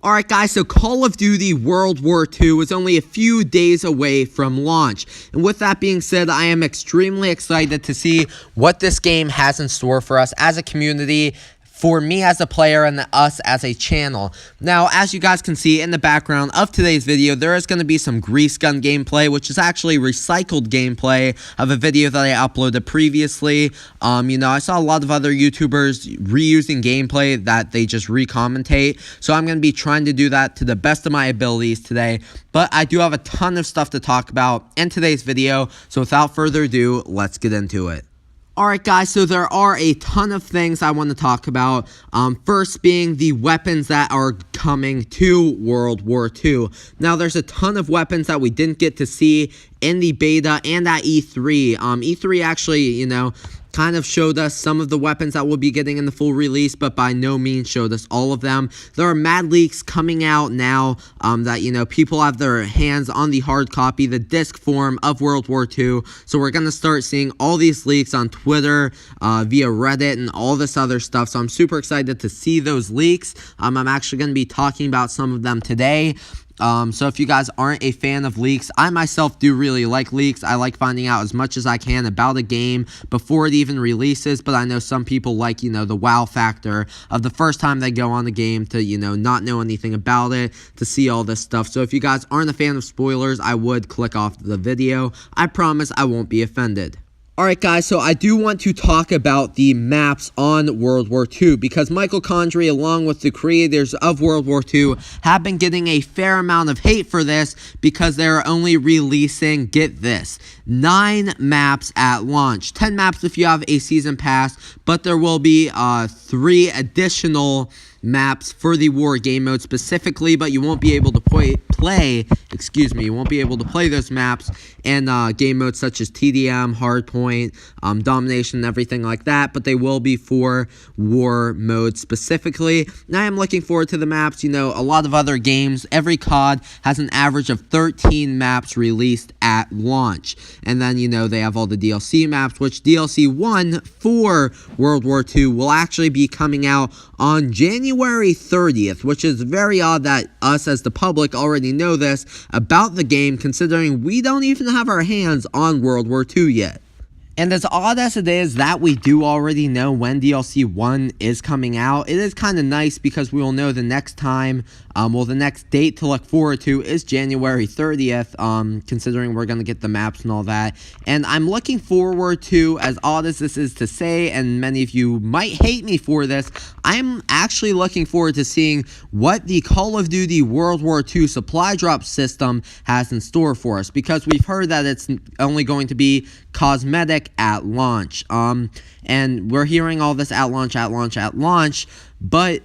Alright guys, so Call of Duty World War II is only a few days away from launch. And with that being said, I am extremely excited to see what this game has in store for us as a community, for me as a player, and us as a channel. Now, as you guys can see in the background of today's video, there is going to be some grease gun gameplay, which is actually recycled gameplay of a video that I uploaded previously. I saw a lot of other YouTubers reusing gameplay that they just re-commentate, so I'm going to be trying to do that to the best of my abilities today. But I do have a ton of stuff to talk about in today's video, so without further ado, let's get into it. Alright guys, so there are a ton of things I want to talk about, first being the weapons that are coming to World War II. Now, there's a ton of weapons that we didn't get to see in the beta and at E3. E3 actually, kind of showed us some of the weapons that we'll be getting in the full release, but by no means showed us all of them. There are mad leaks coming out now that, people have their hands on the hard copy, the disc form of World War II. So we're going to start seeing all these leaks on Twitter, via Reddit, and all this other stuff. So I'm super excited to see those leaks. I'm actually going to be talking about some of them today. So if you guys aren't a fan of leaks, I myself do really like leaks. I like finding out as much as I can about a game before it even releases, but I know some people like, the wow factor of the first time they go on the game to, not know anything about it, to see all this stuff. So if you guys aren't a fan of spoilers, I would click off the video. I promise I won't be offended. Alright guys, so I do want to talk about the maps on World War II, because Michael Condrey, along with the creators of World War II, have been getting a fair amount of hate for this because they're only releasing, get this, 9 maps at launch. 10 maps if you have a season pass, but there will be 3 additional maps for the war game mode specifically, but you won't be able to you won't be able to play those maps in game modes such as TDM, Hardpoint, Domination, and everything like that, but they will be for war mode specifically. And I am looking forward to the maps. A lot of other games, every COD has an average of 13 maps released at launch, and then they have all the DLC maps, which DLC 1 for World War II will actually be coming out on January 30th, which is very odd that us as the public already know this about the game, considering we don't even have our hands on World War II yet. And as odd as it is that we do already know when DLC 1 is coming out, it is kind of nice because we will know the next time, the next date to look forward to is January 30th, considering we're going to get the maps and all that. And I'm looking forward to, as odd as this is to say, and many of you might hate me for this, I'm actually looking forward to seeing what the Call of Duty World War II supply drop system has in store for us, because we've heard that it's only going to be cosmetic at launch, and we're hearing all this at launch, but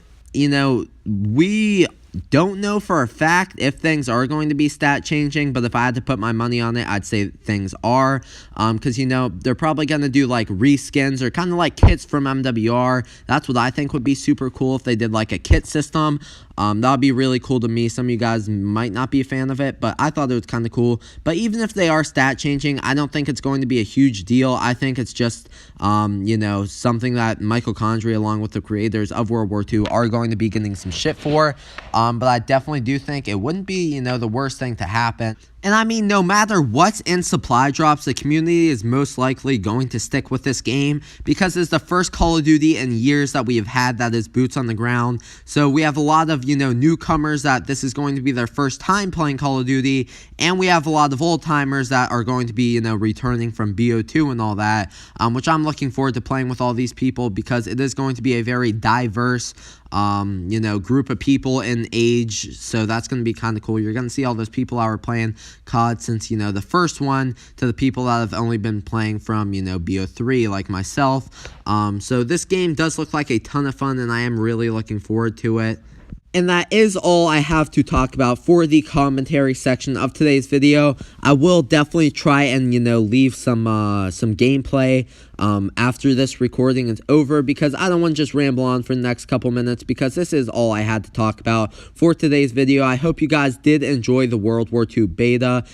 we don't know for a fact if things are going to be stat changing, but if I had to put my money on it, I'd say things are, because they're probably going to do like reskins or kind of like kits from MWR. That's what I think would be super cool if they did like a kit system. That would be really cool to me. Some of you guys might not be a fan of it, but I thought it was kind of cool. But even if they are stat changing, I don't think it's going to be a huge deal. I think it's just, something that Michael Condrey, along with the creators of World War II, are going to be getting some shit for. But I definitely do think it wouldn't be, the worst thing to happen. And I mean, no matter what's in supply drops, the community is most likely going to stick with this game because it's the first Call of Duty in years that we have had that is boots on the ground. So we have a lot of, newcomers that this is going to be their first time playing Call of Duty, and we have a lot of old timers that are going to be, returning from BO2 and all that, which I'm looking forward to playing with all these people because it is going to be a very diverse group of people in age, so that's going to be kind of cool. You're going to see all those people that were playing COD since, the first one, to the people that have only been playing from, BO3, like myself. So this game does look like a ton of fun, and I am really looking forward to it. And that is all I have to talk about for the commentary section of today's video. I will definitely try and, leave some gameplay after this recording is over, because I don't want to just ramble on for the next couple minutes, because this is all I had to talk about for today's video. I hope you guys did enjoy the World War II beta,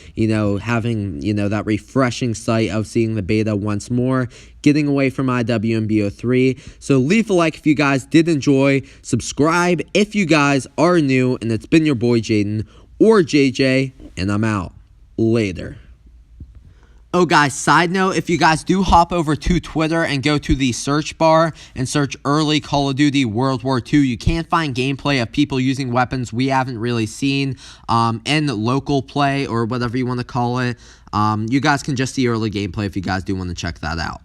having, that refreshing sight of seeing the beta once more, getting away from IWMBO3. So leave a like if you guys did enjoy, subscribe if you guys are new, and it's been your boy Jaden, or JJ, and I'm out. Later. Oh guys, side note, if you guys do hop over to Twitter and go to the search bar and search early Call of Duty World War II, you can find gameplay of people using weapons we haven't really seen, and local play, or whatever you want to call it. You guys can just see early gameplay if you guys do want to check that out.